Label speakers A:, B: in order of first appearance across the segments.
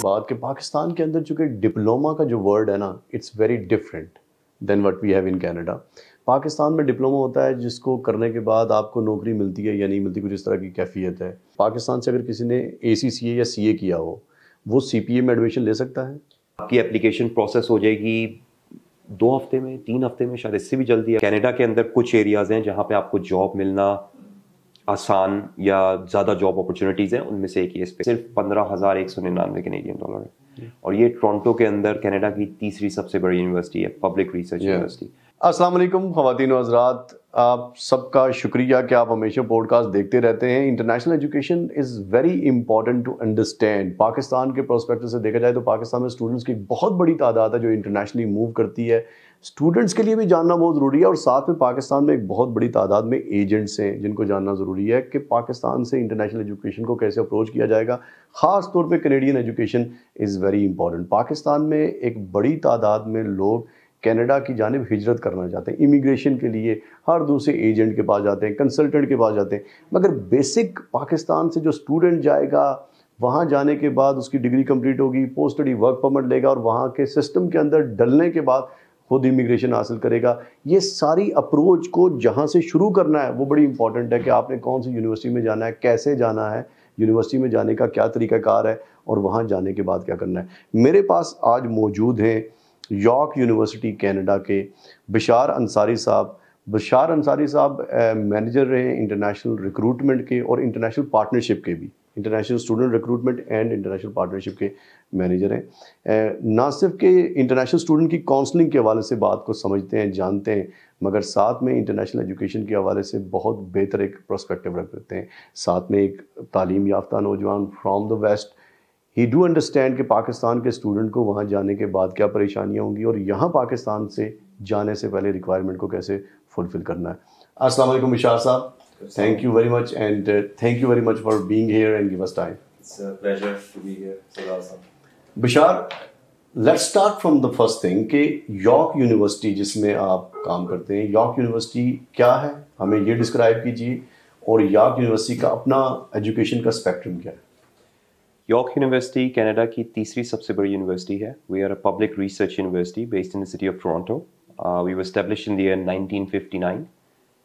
A: बात कि पाकिस्तान के अंदर चूँकि डिप्लोमा का जो वर्ड है ना, it's very different than what we have in Canada. Pakistan में डिप्लोमा होता है जिसको करने के बाद आपको नौकरी मिलती है या नहीं मिलती, कुछ इस तरह की कैफियत है। पाकिस्तान से अगर किसी ने ACCA या CA किया हो, वो CPA में एडमिशन ले सकता है?
B: आपकी एप्लीकेशन प्रोसेस हो जाएगी 2 हफ्ते में, 3 हफ्ते में, शायद इससे भी जल्दी है। कनाडा के अंदर कुछ एरियाज़ हैं जहाँ पे आपको जॉब मिलना आसान या ज़्यादा जॉब अपॉर्चुनिटीज़ हैं, उनमें से एक ये पे सिर्फ 15,199 कैनेडियन डॉलर है। और ये टोरंटो के अंदर कनाडा की तीसरी सबसे बड़ी यूनिवर्सिटी है, पब्लिक रिसर्च यूनिवर्सिटी।
A: अस्सलाम वालेकुम ख़वातीन व हज़रात, आप सबका शुक्रिया कि आप हमेशा पॉडकास्ट देखते रहते हैं। International education is very important to understand. Pakistan के प्रोस्पेक्टिव से देखा जाए तो पाकिस्तान में स्टूडेंट्स की बहुत बड़ी तादाद है जो इंटरनेशनली मूव करती है। स्टूडेंट्स के लिए भी जानना बहुत ज़रूरी है और साथ में पाकिस्तान में एक बहुत बड़ी तादाद में एजेंट्स हैं जिनको जानना ज़रूरी है कि पाकिस्तान से इंटरनेशनल एजुकेशन को कैसे अप्रोच किया जाएगा। ख़ास तौर पे Canadian education is very important. Pakistan में एक बड़ी तादाद में लोग कनाडा की जानिब हिजरत करना चाहते हैं इमिग्रेशन के लिए, हर दूसरे एजेंट के पास जाते हैं, कंसल्टेंट के पास जाते हैं, मगर बेसिक पाकिस्तान से जो स्टूडेंट जाएगा वहाँ जाने के बाद उसकी डिग्री कंप्लीट होगी, पोस्ट स्टडी वर्क परमिट लेगा और वहाँ के सिस्टम के अंदर डलने के बाद खुद इमिग्रेशन हासिल करेगा। ये सारी अप्रोच को जहाँ से शुरू करना है वो बड़ी इंपॉर्टेंट है कि आपने कौन सी यूनिवर्सिटी में जाना है, कैसे जाना है, यूनिवर्सिटी में जाने का क्या तरीक़ाकार है और वहाँ जाने के बाद क्या करना है। मेरे पास आज मौजूद हैं यॉर्क यूनिवर्सिटी कनाडा के बशार अंसारी साहब। बशार अंसारी साहब मैनेजर रहे हैं इंटरनेशनल रिक्रूटमेंट के और इंटरनेशनल पार्टनरशिप के भी, international student recruitment and international partnership के मैनेजर हैं। ना सिर्फ के इंटरनेशनल स्टूडेंट की काउंसलिंग के हवाले से बात को समझते हैं, जानते हैं, मगर साथ में इंटरनेशनल एजुकेशन के हवाले से बहुत बेहतर एक प्रोस्पेक्टिव रखते हैं। साथ में एक तालीम याफ्ता नौजवान from the west, he do understand कि पाकिस्तान के स्टूडेंट को वहाँ जाने के बाद क्या परेशानियाँ होंगी और यहाँ पाकिस्तान से जाने से पहले रिक्वायरमेंट को कैसे फुलफिल करना है। अस्सलाम वालेकुम बशार साहब, thank you very much and thank you very much for being here and give us time.
C: It's a pleasure to be here. Sadar Saab.
A: बशार, let's start from the first thing कि York university जिसमें आप काम करते हैं, York university क्या है, हमें ये डिस्क्राइब कीजिए, और यॉर्क यूनिवर्सिटी का अपना एजुकेशन का स्पेक्ट्रम क्या है?
B: यॉर्क यूनिवर्सिटी कनाडा की तीसरी सबसे बड़ी यूनिवर्सिटी है। We are a public research university based in the city of Toronto. We were established in the year 1959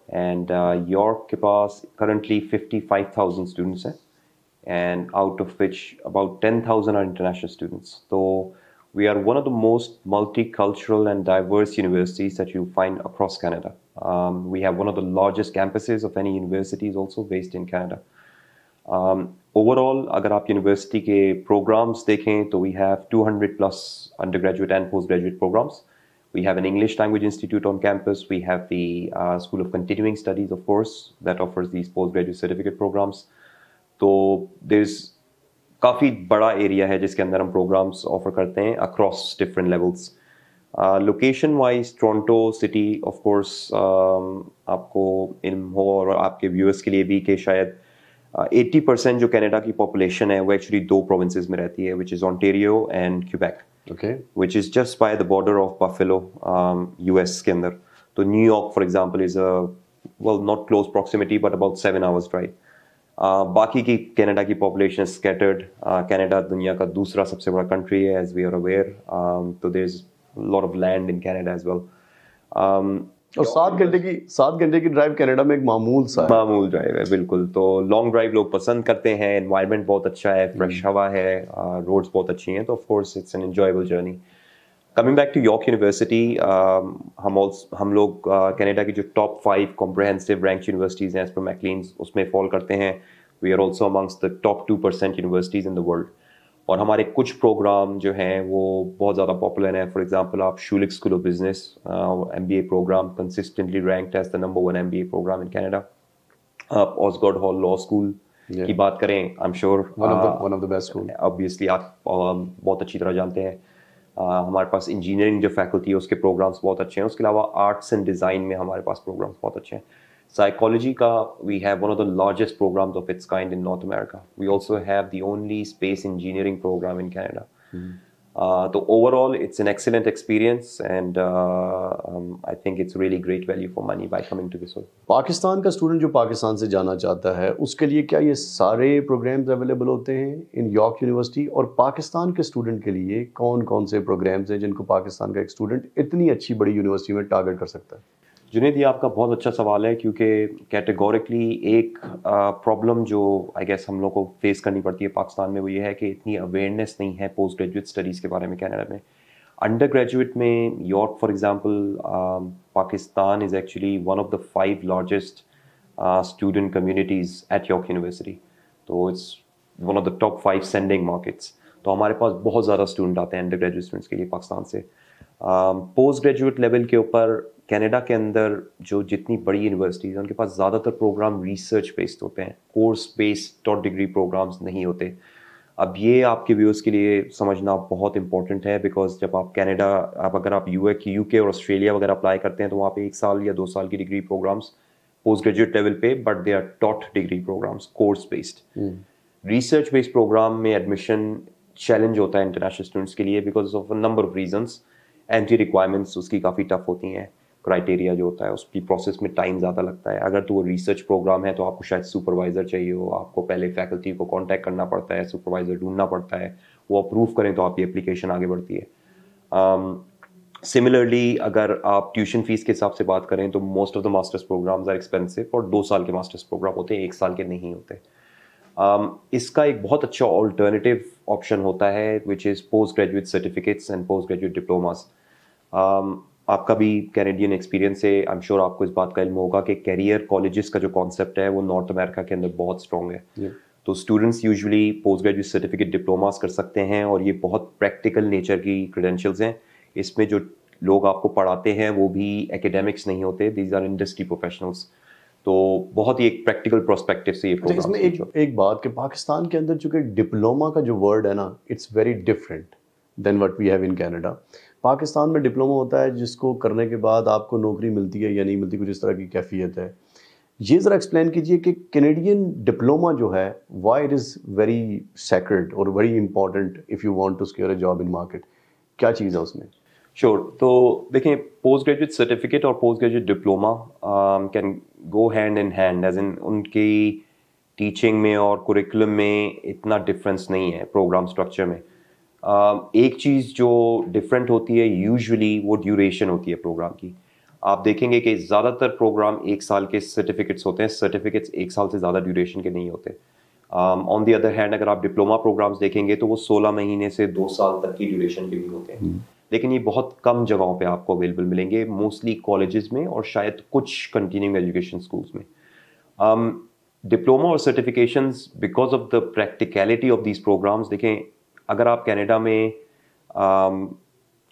B: and York के पास करंटली 55,000 स्टूडेंट्स हैं and out of which about 10,000 are international students. So we are one of the most multicultural and diverse universities that you find across Canada. We have one of the largest campuses of any universities also based in Canada. Overall, अगर आप university के programs देखें तो we have 200 plus undergraduate and postgraduate programs. We have an English language institute on campus. We have the School of Continuing Studies, of course, that offers these postgraduate certificate programs. तो there's काफ़ी बड़ा area है जिसके अंदर हम programmes offer करते हैं across different levels. Location wise Toronto city of course आपको इल्म हो और आपके व्यूअर्स के लिए भी कि शायद 80% जो कनाडा की पॉपुलेशन है वो एक्चुअली 2 प्रोविंसेस में रहती है, which is Ontario and Quebec, which is just by the border of buffalo US के अंदर। तो New York for example is a well not close proximity but about 7 hours drive. बाकी की कनाडा की पॉपुलेशन स्कैटर्ड। कनाडा दुनिया का दूसरा सबसे बड़ा कंट्री है एज वी आर अवेयर, तो there is lot of land in Canada as well.
A: और 7 घंटे की ड्राइव कनाडा में एक मामूल
B: ड्राइव है, बिल्कुल। तो लॉन्ग ड्राइव लोग पसंद करते हैं, एनवायरनमेंट बहुत अच्छा है, फ्रेश हवा है, रोड्स बहुत अच्छी हैं, तो of course it's an enjoyable journey. Coming back to York university, हम लोग कनाडा की जो टॉप 5 कॉम्प्रहेंसिव रैंक यूनिवर्सिटीज़ हैं एज पर मैकलीन्स, उसमें फॉल करते हैं। We are also amongst the top 2% universities in the world. और हमारे कुछ प्रोग्राम जो हैं वो बहुत ज़्यादा पॉपुलर हैं। फॉर एग्जांपल आप Schulich school of business MBA programme consistently ranked as the number 1 MBA programme in Canada. आप ऑसगॉड हॉल लॉ स्कूल की बात करें, I am sure
A: one of the best school,
B: obviously आप बहुत अच्छी तरह जानते हैं। हमारे पास इंजीनियरिंग जो फैकल्टी है उसके प्रोग्राम्स बहुत अच्छे हैं। उसके अलावा आर्ट्स एंड डिज़ाइन में हमारे पास प्रोग्राम्स बहुत अच्छे हैं। साइकोलॉजी का we have one of the largest programs of its kind in North America. We also have the only space engineering program in Canada. तो overall it's an excellent experience and I think it's really great value for money by coming to this one.
A: Pakistan का student जो पाकिस्तान से जाना चाहता है उसके लिए क्या ये सारे प्रोग्राम्स अवेलेबल होते हैं इन यॉर्क यूनिवर्सिटी, और पाकिस्तान के स्टूडेंट के लिए कौन कौन से प्रोग्राम्स हैं जिनको पाकिस्तान का एक स्टूडेंट इतनी अच्छी बड़ी यूनिवर्सिटी में टारगेट कर सकता है?
B: जुनेद, ये आपका बहुत अच्छा सवाल है क्योंकि कैटेगोरिकली एक प्रॉब्लम जो आई गेस हम लोग को फेस करनी पड़ती है पाकिस्तान में वो ये है कि इतनी अवेयरनेस नहीं है पोस्ट ग्रेजुएट स्टडीज़ के बारे में कनाडा में. अंडर ग्रेजुएट में York for example, Pakistan is actually one of the 5 largest student communities at York University. तो it's one of the top 5 sending markets. तो हमारे पास बहुत ज़्यादा स्टूडेंट आते हैं अंडर ग्रेजुएट स्टूडेंट्स के लिए पाकिस्तान से. पोस्ट ग्रेजुएट लेवल के ऊपर कनाडा के अंदर जो जितनी बड़ी यूनिवर्सिटीज़ हैं उनके पास ज़्यादातर प्रोग्राम रिसर्च बेस्ड होते हैं, course based dot degree programs नहीं होते. अब ये आपके व्यूअर्स के लिए समझना बहुत इंपॉर्टेंट है बिकॉज जब आप कनाडा, अगर आप यूके और ऑस्ट्रेलिया वगैरह अप्लाई करते हैं तो वहाँ पे 1 साल या 2 साल की degree programmes postgraduate level पे, but they are taught degree programmes course based. Research based programme में एडमिशन चैलेंज होता है इंटरनेशनल स्टूडेंट्स के लिए because of a number of reasons. Entry requirements उसकी काफ़ी टफ होती हैं, क्राइटेरिया जो होता है उसकी प्रोसेस में टाइम ज़्यादा लगता है. अगर तो वो रिसर्च प्रोग्राम है तो आपको शायद सुपरवाइज़र चाहिए हो, आपको पहले फैकल्टी को कांटेक्ट करना पड़ता है, सुपरवाइज़र ढूंढना पड़ता है, वो अप्रूव करें तो आपकी एप्लीकेशन आगे बढ़ती है. सिमिलरली अगर आप ट्यूशन फीस के हिसाब से बात करें तो most of the masters programs are expensive और 2 साल के मास्टर्स प्रोग्राम होते हैं, 1 साल के नहीं होते. इसका एक बहुत अच्छा ऑल्टरनेटिव ऑप्शन होता है which is post graduate certificates and post graduate diplomas. आपका भी कैनेडियन एक्सपीरियंस है, आई एम श्योर आपको इस बात का इल्म होगा कि कैरियर कॉलेजेस का जो कॉन्सेप्ट है वो नॉर्थ अमेरिका के अंदर बहुत स्ट्रॉन्ग है. तो students usually post graduate certificate diplomas कर सकते हैं और ये बहुत प्रैक्टिकल नेचर की क्रेडेंशियल्स हैं. इसमें जो लोग आपको पढ़ाते हैं वो भी एकेडमिक्स नहीं होते, दीज आर इंडस्ट्री प्रोफेशनल्स. तो बहुत ही एक प्रैक्टिकल प्रोस्पेक्टिव से ये प्रोग्राम.
A: इसमें एक बात कि पाकिस्तान के अंदर चूंकि डिप्लोमा का जो वर्ड है ना, it's very different than what we have in Canada. Pakistan में डिप्लोमा होता है जिसको करने के बाद आपको नौकरी मिलती है या नहीं मिलती, कुछ इस तरह की कैफियत है. ये ज़रा एक्सप्लेन कीजिए कि कैनेडियन डिप्लोमा जो है why it is very sacred और very important if you want to secure a job in market. क्या चीज़ है उसमें?
B: श्योर. तो देखें, पोस्ट ग्रेजुएट सर्टिफिकेट और postgraduate diploma can go hand in hand, as in उनकी टीचिंग में और कुरिकुलम में इतना डिफरेंस नहीं है प्रोग्राम स्ट्रक्चर में. एक चीज़ जो डिफरेंट होती है यूजुअली वो ड्यूरेशन होती है प्रोग्राम की. आप देखेंगे कि ज़्यादातर प्रोग्राम 1 साल के सर्टिफिकेट्स होते हैं, सर्टिफिकेट्स 1 साल से ज़्यादा ड्यूरेशन के नहीं होते. ऑन दी अदर हैंड अगर आप डिप्लोमा प्रोग्राम्स देखेंगे तो वो 16 महीने से 2 साल तक की ड्यूरेशन के भी होते हैं. लेकिन ये बहुत कम जगहों पे आपको अवेलेबल मिलेंगे, मोस्टली कॉलेजेस में और शायद कुछ कंटिन्यूइंग एजुकेशन स्कूल्स में. डिप्लोमा और certifications because of the practicality of these programs. देखें, अगर आप कनाडा में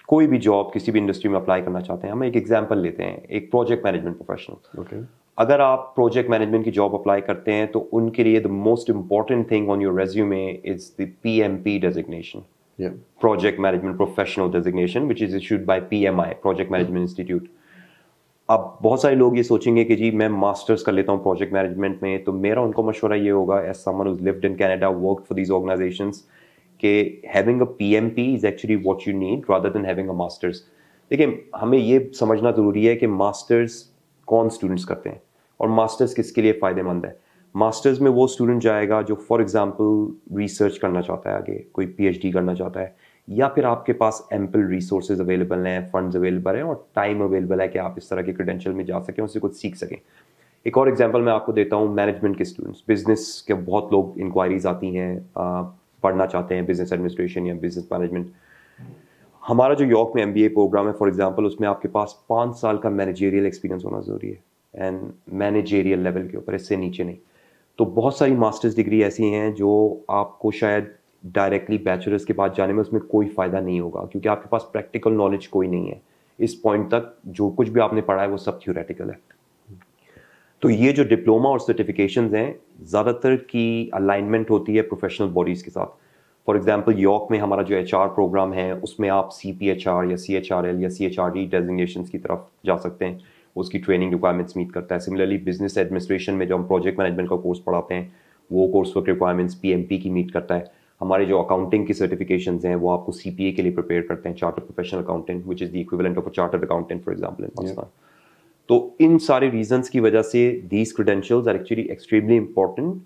B: कोई भी जॉब किसी भी इंडस्ट्री में अप्लाई करना चाहते हैं, हम एक एग्जांपल लेते हैं, एक प्रोजेक्ट मैनेजमेंट प्रोफेशनल. अगर आप प्रोजेक्ट मैनेजमेंट की जॉब अप्लाई करते हैं तो उनके लिए the most important thing on your resume is the PMP designation, project management professional designation, which is issued by PMI, project management institute. अब बहुत सारे लोग ये सोचेंगे कि जी मैं मास्टर्स कर लेता हूँ प्रोजेक्ट मैनेजमेंट में, तो मेरा उनको मशवरा ये होगा as someone who's lived in Canada, worked for these organisations, कि having a PMP is actually what you need rather than having a masters. देखिए, हमें ये समझना ज़रूरी है कि मास्टर्स कौन स्टूडेंट्स करते हैं और मास्टर्स किसके लिए फ़ायदेमंद है. मास्टर्स में वो स्टूडेंट जाएगा जो फॉर एग्जांपल रिसर्च करना चाहता है, आगे कोई PhD करना चाहता है, या फिर आपके पास एम्पल रिसोर्सेज अवेलेबल हैं, फंड्स अवेलेबल हैं और टाइम अवेलेबल है कि आप इस तरह के क्रेडेंशियल में जा सकें, उससे कुछ सीख सकें. एक और एग्जांपल मैं आपको देता हूँ, मैनेजमेंट के स्टूडेंट्स. बिजनेस के बहुत लोग इंक्वायरीज आती हैं, पढ़ना चाहते हैं बिजनेस एडमिनिस्ट्रेशन या बिजनेस मैनेजमेंट. हमारा जो यॉर्क में MBA प्रोग्राम है फॉर एग्जांपल, उसमें आपके पास 5 साल का मैनेजेरियल एक्सपीरियंस होना ज़रूरी है, एंड मैनेजेरियल लेवल के ऊपर, इससे नीचे नहीं. तो बहुत सारी मास्टर्स डिग्री ऐसी हैं जो आपको शायद डायरेक्टली बैचलर्स के बाद जाने में उसमें कोई फ़ायदा नहीं होगा, क्योंकि आपके पास प्रैक्टिकल नॉलेज कोई नहीं है. इस पॉइंट तक जो कुछ भी आपने पढ़ा है वो सब थ्योरेटिकल है. तो ये जो डिप्लोमा और सर्टिफिकेशंस हैं, ज़्यादातर की अलाइनमेंट होती है प्रोफेशनल बॉडीज़ के साथ. फॉर एग्जांपल यॉर्क में हमारा जो HR प्रोग्राम है उसमें आप CPHR या CHRL या CHRD डेजिग्नेशंस की तरफ जा सकते हैं, उसकी ट्रेनिंग रिक्वायरमेंट्स मीट करता है. सिमिलरली बिजनेस एडमिनिस्ट्रेशन में जो हम प्रोजेक्ट मैनेजमेंट का कोर्स पढ़ाते हैं वो कोर्स वर्क रिक्वायरमेंट्स PMP की मीट करता है. हमारे जो अकाउंटिंग की सर्टिफिकेशंस हैं वो आपको CPA के लिए प्रिपेयर करते हैं, chartered professional accountant, which is the equivalent of a chartered accountant for example in Pakistan. तो इन सारे रीजंस की वजह से these credentials are actually extremely important.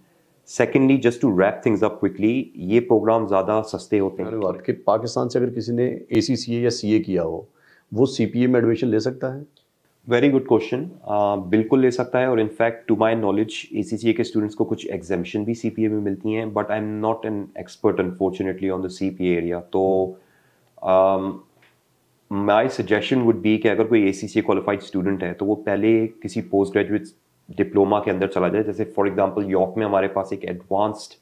B: Secondly, just to wrap things up quickly, ये प्रोग्राम ज़्यादा सस्ते होते हैं।
A: कि पाकिस्तान से अगर किसी ने ACCA या CA किया हो, वो CPA में एडमिशन ले सकता है?
B: Very good question. बिल्कुल ले सकता है, और in fact to my knowledge ACCA के स्टूडेंट्स को कुछ एग्जेम्पशन भी CPA में मिलती हैं, but I am not an expert unfortunately on the CPA area. तो माई सजेशन वुड बी कि अगर कोई ACCA क्वालिफाइड स्टूडेंट है तो वो पहले किसी पोस्ट ग्रेजुएट डिप्लोमा के अंदर चला जाए। जैसे फॉर एग्जांपल यॉर्क में हमारे पास एक एडवांस्ड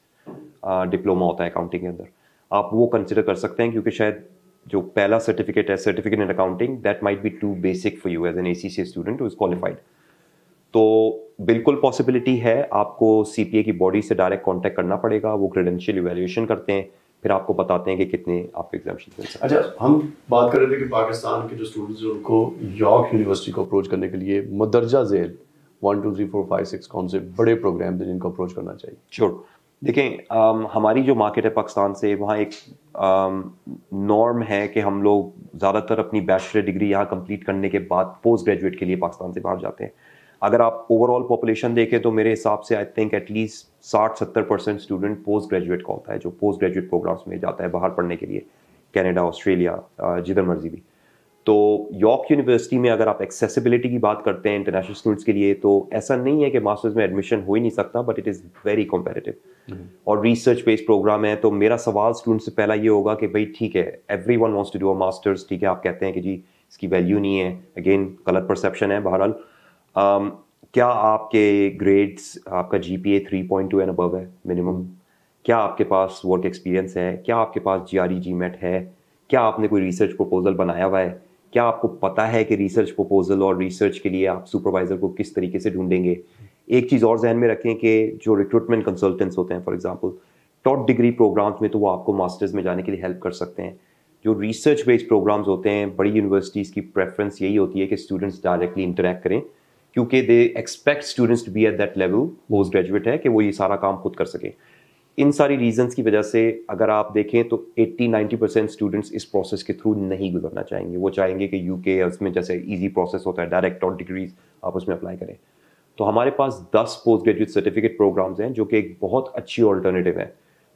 B: डिप्लोमा होता है अकाउंटिंग के अंदर, आप वो कंसिडर कर सकते हैं, क्योंकि शायद जो पहला सर्टिफिकेट है, certificate in accounting, that might be too basic for you as an ACCA student who is qualified. तो बिल्कुल पॉसिबिलिटी है, आपको CPA की बॉडी से डायरेक्ट कांटेक्ट करना पड़ेगा, वो क्रेडेंशियल इवैल्यूएशन करते हैं, फिर आपको बताते हैं कि कितने आपको एग्जाम्पशन मिल सकते हैं।
A: अच्छा, हम बात कर रहे थे कि पाकिस्तान के जो स्टूडेंट्स हैं उनको यॉर्क यूनिवर्सिटी को अप्रोच करने के लिए मदरजा झेल 1 2 3 4 5 6 कौन से बड़े प्रोग्राम थे जिनको अप्रोच करना चाहिए?
B: श्योर। देखें, हमारी जो मार्केट है पाकिस्तान से, वहाँ एक नॉर्म है कि हम लोग ज़्यादातर अपनी बैचलर डिग्री यहाँ कंप्लीट करने के बाद पोस्ट ग्रेजुएट के लिए पाकिस्तान से बाहर जाते हैं। अगर आप ओवरऑल पॉपुलेशन देखें तो मेरे हिसाब से I think at least 60-70% student post graduate का होता है, जो पोस्ट ग्रेजुएट प्रोग्राम्स में जाता है बाहर पढ़ने के लिए, कनाडा, ऑस्ट्रेलिया, जिधर मर्जी भी। तो यॉर्क यूनिवर्सिटी में अगर आप एक्सेसिबिलिटी की बात करते हैं इंटरनेशनल स्टूडेंट्स के लिए, तो ऐसा नहीं है कि मास्टर्स में एडमिशन हो ही नहीं सकता, but it is very competitive और रिसर्च बेस्ड प्रोग्राम है। तो मेरा सवाल स्टूडेंट से पहला ये होगा कि भाई ठीक है, everyone wants to do a masters, ठीक है, आप कहते हैं कि जी इसकी वैल्यू नहीं है, अगेन गलत परसेप्शन है। बहरहाल क्या आपके ग्रेड्स, आपका GPA 3.2 एंड अबव है मिनिमम? क्या आपके पास वर्क एक्सपीरियंस है? क्या आपके पास GRE GMAT है? क्या आपने कोई रिसर्च प्रपोजल बनाया हुआ है? क्या आपको पता है कि रिसर्च प्रपोजल और रिसर्च के लिए आप सुपरवाइजर को किस तरीके से ढूंढेंगे? एक चीज़ और जहन में रखें कि जो रिक्रूटमेंट कंसल्टेंट्स होते हैं for example top degree programs में, तो वो आपको मास्टर्स में जाने के लिए हेल्प कर सकते हैं। जो रिसर्च बेस्ड प्रोग्राम्स होते हैं, बड़ी यूनिवर्सिटीज़ की प्रेफरेंस यही होती है कि स्टूडेंट्स डायरेक्टली इंटरेक्ट करें, क्योंकि they expect students to be at that level, post graduate है, कि वो ये सारा काम खुद कर सकें। इन सारी रीजंस की वजह से अगर आप देखें तो 80-90% स्टूडेंट्स इस प्रोसेस के थ्रू नहीं गुजरना चाहेंगे। वो चाहेंगे कि UK उसमें जैसे इजी प्रोसेस होता है, डायरेक्ट और डिग्रीज आप उसमें अप्लाई करें। तो हमारे पास 10 पोस्ट ग्रेजुएट सर्टिफिकेट प्रोग्राम्स हैं जो कि एक बहुत अच्छी ऑल्टरनेटिव है।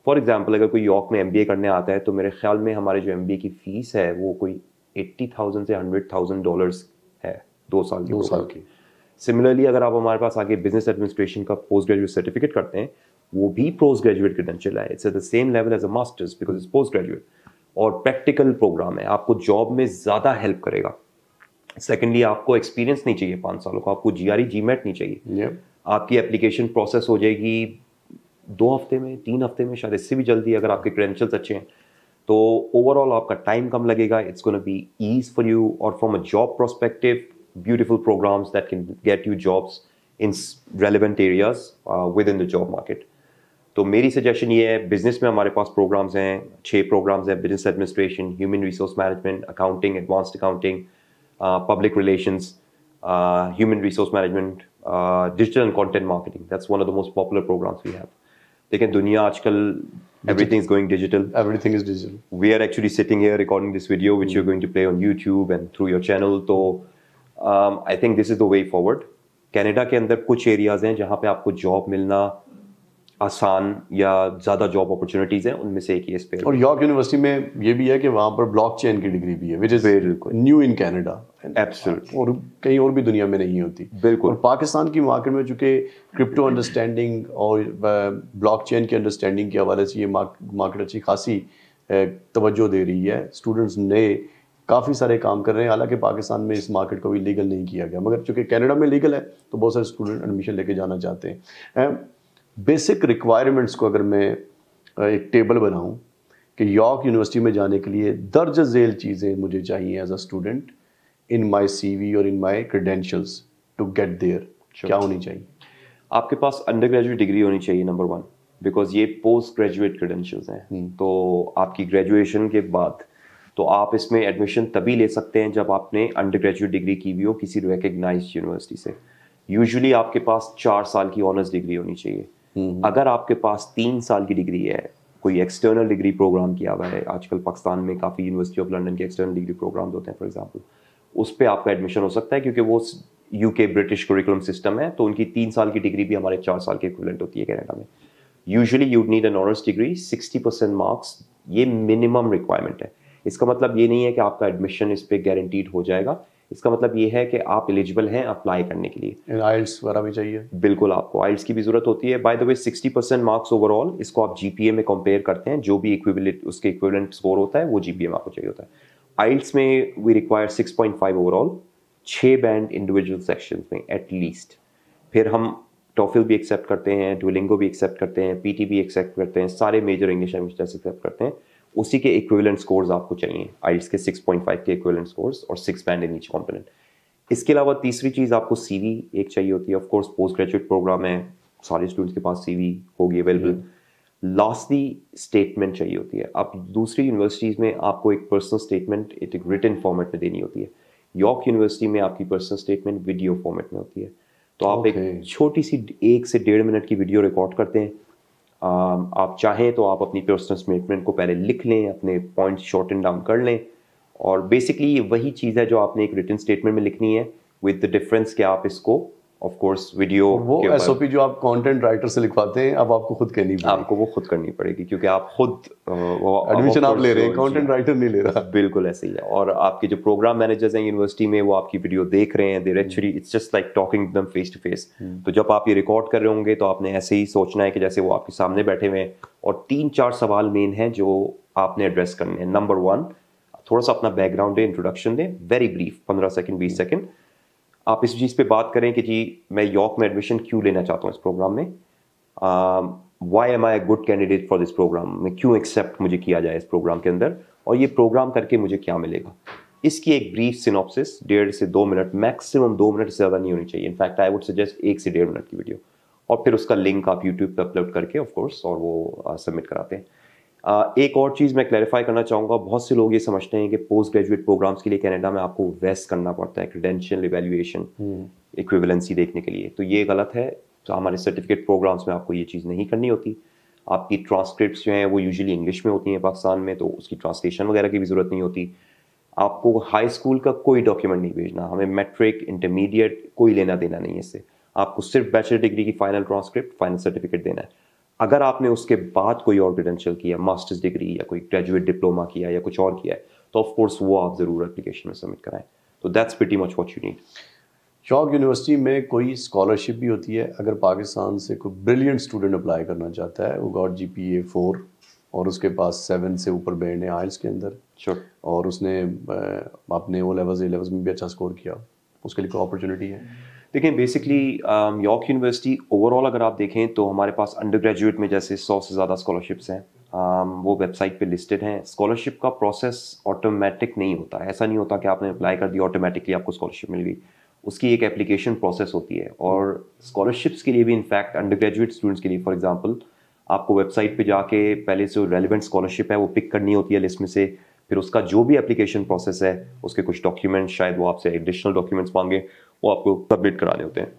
B: फॉर एग्जाम्पल अगर कोई यॉर्क में MBA करने आता है तो मेरे ख्याल में हमारे जो MBA की फ़ीस है वो कोई $80,000 से $100,000 है 2 साल की।
A: 2 साल की।
B: सिमिलरली अगर आप हमारे पास आगे बिजनेस एडमिनिस्ट्रेशन का पोस्ट ग्रेजुएट सर्टिफिकेट करते हैं, वो भी पोस्ट ग्रेजुएट क्रेडेंशियल है, it's at the same level as a masters because it's post graduate, और प्रैक्टिकल प्रोग्राम है, आपको जॉब में ज़्यादा हेल्प करेगा। सेकेंडली, आपको एक्सपीरियंस नहीं चाहिए 5 सालों का, आपको GRE GMAT नहीं चाहिए। आपकी एप्लीकेशन प्रोसेस हो जाएगी 2 हफ्ते में, 3 हफ्ते में, शायद इससे भी जल्दी अगर आपके क्रेडेंशियल्स अच्छे हैं। तो ओवरऑल आपका टाइम कम लगेगा, it's gonna be ease for you, और from a job prospective beautiful programs that can get you jobs in relevant areas within the job market. तो मेरी सजेशन ये है, बिजनेस में हमारे पास प्रोग्राम्स हैं, 6 प्रोग्राम्स हैं, business administration, human resource management, accounting, advanced accounting, public relations, human resource management, digital and content marketing. That's one of the most popular programs we have. लेकिन दुनिया आजकल everything is going digital.
A: Everything is digital.
B: We are actually sitting here recording this video which you're going to play on YouTube and through your channel. तो I think this is the way forward. Canada के अंदर कुछ areas हैं जहाँ पे आपको job मिलना आसान या ज़्यादा जॉब अपॉर्चुनिटीज़ हैं, उनमें से एक ये स्पेयर।
A: और यॉर्क यूनिवर्सिटी में ये भी है कि वहाँ पर ब्लॉकचेन की डिग्री भी है, which is new in Canada,
B: absolutely,
A: और कहीं और भी दुनिया में नहीं होती।
B: बिल्कुल।
A: और पाकिस्तान की मार्केट में चूँकि क्रिप्टो अंडरस्टैंडिंग और ब्लॉकचेन की अंडरस्टैंडिंग के हवाले से ये मार्केट अच्छी खासी तवज्जो दे रही है। स्टूडेंट्स नए काफ़ी सारे काम कर रहे हैं, हालांकि पाकिस्तान में इस मार्केट को भी लीगल नहीं किया गया, मगर चूँकि कनाडा में लीगल है तो बहुत सारे स्टूडेंट एडमिशन लेके जाना चाहते हैं। बेसिक रिक्वायरमेंट्स को अगर मैं एक टेबल बनाऊं कि यॉर्क यूनिवर्सिटी में जाने के लिए दर्ज झेल चीज़ें मुझे चाहिए as a student in my CV और in my credentials to get there, क्या होनी चाहिए?
B: आपके पास अंडर ग्रेजुएट डिग्री होनी चाहिए नंबर 1, बिकॉज ये पोस्ट ग्रेजुएट क्रेडेंशियल्स हैं। तो आपकी ग्रेजुएशन के बाद तो आप इसमें एडमिशन तभी ले सकते हैं जब आपने अंडर ग्रेजुएट डिग्री की हुई हो किसी रिकग्नाइज्ड यूनिवर्सिटी से। यूजुअली आपके पास 4 साल की ऑनर्स डिग्री होनी चाहिए। अगर आपके पास 3 साल की डिग्री है, कोई एक्सटर्नल डिग्री प्रोग्राम किया हुआ है, आजकल पाकिस्तान में काफ़ी यूनिवर्सिटी ऑफ लंदन के एक्सटर्नल डिग्री प्रोग्राम्स होते हैं फॉर एग्जांपल, उस पर आपका एडमिशन हो सकता है क्योंकि वो यूके ब्रिटिश करिकुलम सिस्टम है, तो उनकी 3 साल की डिग्री भी हमारे 4 साल के इक्विवेलेंट होती है कनाडा में। Usually you need an honours degree, 60% marks, ये मिनिमम रिक्वायरमेंट है। इसका मतलब ये नहीं है कि आपका एडमिशन इस पर गारंटीड हो जाएगा, इसका मतलब ये है कि आप एलिजिबल हैं अप्लाई करने के लिए।
A: आइल्स वगैरह भी चाहिए?
B: बिल्कुल, आपको आइल्स की भी जरूरत होती है। By the way 60% marks overall, इसको आप जीपीए में कंपेयर करते हैं, जो भी इक्विवेलेंट उसके इक्विवेलेंट स्कोर होता है वो जीपीए में आपको चाहिए होता है। आइल्स में we require 6.5 overall, 6 band individual sections में एटलीस्ट। फिर हम टॉफिल भी एक्सेप्ट करते हैं, डुओलिंगो भी एक्सेप्ट करते हैं, पीटी भी एक्सेप्ट करते हैं, सारे major English language test accept करते हैं। उसी के इक्विवेलेंट स्कोर्स आपको चाहिए, आइल्स के 6.5 के इक्विवेलेंट स्कोर्स और 6 बैंड इन ईच कॉम्पोनेंट। इसके अलावा तीसरी चीज़ आपको सीवी एक चाहिए होती है। Of course post graduate program है, सारे स्टूडेंट्स के पास सीवी होगी अवेलेबल। लास्टली स्टेटमेंट चाहिए होती है। अब दूसरी यूनिवर्सिटीज़ में आपको एक पर्सनल स्टेटमेंट एक रिटन फॉर्मेट में देनी होती है। यॉर्क यूनिवर्सिटी में आपकी पर्सनल स्टेटमेंट वीडियो फॉर्मेट में होती है। तो आप एक छोटी सी 1 से 1.5 मिनट की वीडियो रिकॉर्ड करते हैं। आप चाहें तो आप अपनी पर्सनल स्टेटमेंट को पहले लिख लें, अपने पॉइंट शॉर्ट एंड डाउन कर लें, और बेसिकली वही चीज़ है जो आपने एक रिटन स्टेटमेंट में लिखनी है, विद द डिफरेंस कि आप इसको ऑफ कोर्स वीडियो
A: वो एसओपी जो आप कंटेंट राइटर से लिखवाते हैं अब आपको खुद करनी पड़ेगी।
B: आपको वो खुद करनी पड़ेगी क्योंकि आप खुद
A: एडमिशन आप ले रहे हैं, कंटेंट राइटर नहीं ले रहा।
B: बिल्कुल ऐसे ही है। और आपके जो प्रोग्राम मैनेजर्स हैं यूनिवर्सिटी में, वो आपकी वीडियो देख रहे हैं, there actually it's just like talking them face to face. तो जब आप ये रिकॉर्ड कर रहे होंगे तो आपने ऐसे ही सोचना है कि जैसे वो आपके सामने बैठे हुए हैं, और 3-4 सवाल मेन हैं जो आपने एड्रेस करने हैं। नंबर 1, थोड़ा सा अपना बैकग्राउंड दें, इंट्रोडक्शन दें, वेरी ब्रीफ, 15 सेकंड 20 सेकंड। आप इस चीज़ पे बात करें कि जी मैं यॉर्क में एडमिशन क्यों लेना चाहता हूँ इस प्रोग्राम में, why am I a good candidate for this program, मैं क्यों एक्सेप्ट मुझे किया जाए इस प्रोग्राम के अंदर, और ये प्रोग्राम करके मुझे क्या मिलेगा। इसकी एक ब्रीफ सिनॉप्सिस 1.5 से 2 मिनट, मैक्सिमम 2 मिनट से ज़्यादा नहीं होनी चाहिए। इनफैक्ट आई वुड सजेस्ट 1 से 1.5 मिनट की वीडियो, और फिर उसका लिंक आप यूट्यूब पर अपलोड करके ऑफ कोर्स, और वो सबमिट कराते हैं। एक और चीज़ मैं क्लैरिफाई करना चाहूँगा, बहुत से लोग ये समझते हैं कि पोस्ट ग्रेजुएट प्रोग्राम्स के लिए कनाडा में आपको वेस्ट करना पड़ता है क्रेडेंशियल इवैल्यूएशन इक्विवेलेंसी देखने के लिए, तो ये गलत है। तो हमारे सर्टिफिकेट प्रोग्राम्स में आपको ये चीज़ नहीं करनी होती। आपकी ट्रांसक्रिप्ट्स जो हैं वो यूजुअली इंग्लिश में होती हैं पाकिस्तान में, तो उसकी ट्रांसलेशन वगैरह की भी ज़रूरत नहीं होती। आपको हाई स्कूल का कोई डॉक्यूमेंट नहीं भेजना, हमें मैट्रिक इंटरमीडिएट कोई लेना देना नहीं है इससे। आपको सिर्फ बैचलर डिग्री की फाइनल ट्रांसक्रिप्ट, फाइनल सर्टिफिकेट देना है। अगर आपने उसके बाद कोई और क्रेडेंशियल किया, मास्टर्स डिग्री या कोई ग्रेजुएट डिप्लोमा किया या कुछ और किया है, तो ऑफ कोर्स वो आप ज़रूर एप्लीकेशन में सबमिट कराएं। तो that's pretty much what you need.
A: York university में कोई स्कॉलरशिप भी होती है अगर पाकिस्तान से कोई ब्रिलियंट स्टूडेंट अप्लाई करना चाहता है, वो गॉट जीपीए 4 और उसके पास 7 से ऊपर बैंड है आइल्स के अंदर, और उसने अपने ओ लेवल्स ए लेवल्स में भी अच्छा स्कोर किया, उसके लिए कोई अपॉर्चुनिटी है?
B: देखिए बेसिकली यॉर्क यूनिवर्सिटी ओवरऑल अगर आप देखें तो हमारे पास अंडर ग्रेजुएट में जैसे 100 से ज़्यादा स्कॉलरशिप्स हैं, वो वेबसाइट पे लिस्टेड हैं। स्कॉलरशिप का प्रोसेस ऑटोमेटिक नहीं होता है, ऐसा नहीं होता कि आपने अप्लाई कर दिया ऑटोमेटिकली आपको स्कॉलरशिप मिल गई। उसकी एक एप्लीकेशन प्रोसेस होती है, और स्कॉलरशिप्स के लिए भी इनफैक्ट अंडर ग्रेजुएट स्टूडेंट्स के लिए फॉर एग्जांपल आपको वेबसाइट पे जाके पहले जो रेलिवेंट स्कॉलरशिप है वो पिक करनी होती है लिस्ट में से, फिर उसका जो भी एप्लीकेशन प्रोसेस है उसके कुछ डॉक्यूमेंट्स, शायद वो आपसे एडिशनल डॉक्यूमेंट्स मांगे, वो आपको सबमिट कराने होते हैं।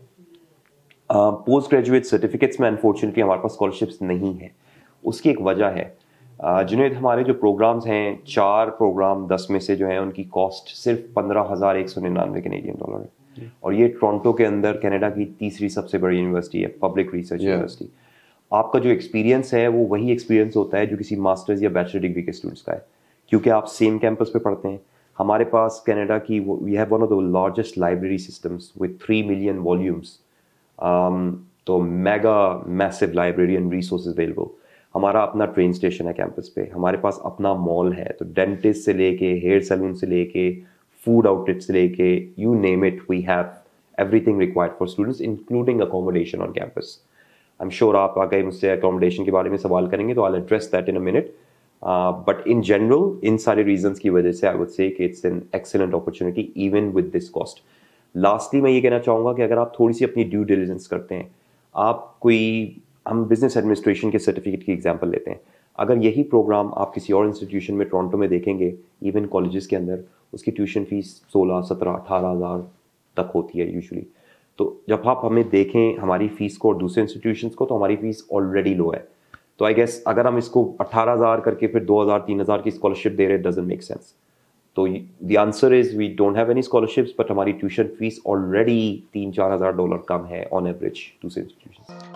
B: पोस्ट ग्रेजुएट सर्टिफिकेट्स में अनफॉर्चुनेटली हमारे पास स्कॉलरशिप्स नहीं है। उसकी एक वजह है, जुनैद हमारे जो प्रोग्राम्स हैं 4 प्रोग्राम 10 में से जो हैं उनकी कॉस्ट सिर्फ 15,199 कैनेडियन डॉलर है, और ये टोरंटो के अंदर कनाडा की तीसरी सबसे बड़ी यूनिवर्सिटी है, पब्लिक रिसर्च यूनिवर्सिटी। आपका जो एक्सपीरियंस है वो वही एक्सपीरियंस होता है जो किसी मास्टर्स या बैचलर डिग्री के स्टूडेंट्स का है, क्योंकि आप सेम कैंपस पे पढ़ते हैं। हमारे पास कनाडा की we have one of the largest library systems with 3 million volumes, तो mega massive library and resources available. हमारा अपना ट्रेन स्टेशन है कैंपस पे, हमारे पास अपना मॉल है, तो डेंटिस्ट से लेके हेयर सैलून से लेके फूड आउटलेट से लेके you name it, we have everything required for students including accommodation on campus. I am sure आप आगे मुझसे अकोमोडेशन के बारे में सवाल करेंगे तो I will address that in a minute, but in general in सारे रीजंस की वजह से आई वुड से कि it's an excellent opportunity even with this cost. Lastly मैं ये कहना चाहूँगा कि अगर आप थोड़ी सी अपनी ड्यू डिलिजेंस करते हैं, आप कोई, हम बिजनेस एडमिनिस्ट्रेशन के सर्टिफिकेट की एग्जांपल लेते हैं, अगर यही प्रोग्राम आप किसी और इंस्टीट्यूशन में टोरंटो में देखेंगे, इवन कॉलेजेस के अंदर उसकी ट्यूशन फीस 16, 17, 18 हज़ार तक होती है यूजुअली। तो जब आप हमें देखें हमारी फ़ीस को और दूसरे इंस्टीट्यूशंस को, तो हमारी फ़ीस ऑलरेडी लो है। तो आई गेस अगर हम इसको 18,000 करके फिर 2,000 3,000 की स्कॉलरशिप दे रहे डजंट मेक सेंस. तो the answer is we don't have any scholarships but हमारी ट्यूशन फीस ऑलरेडी $3-4 हज़ार कम है ऑन एवरेज दूसरे इंस्टीट्यूशन.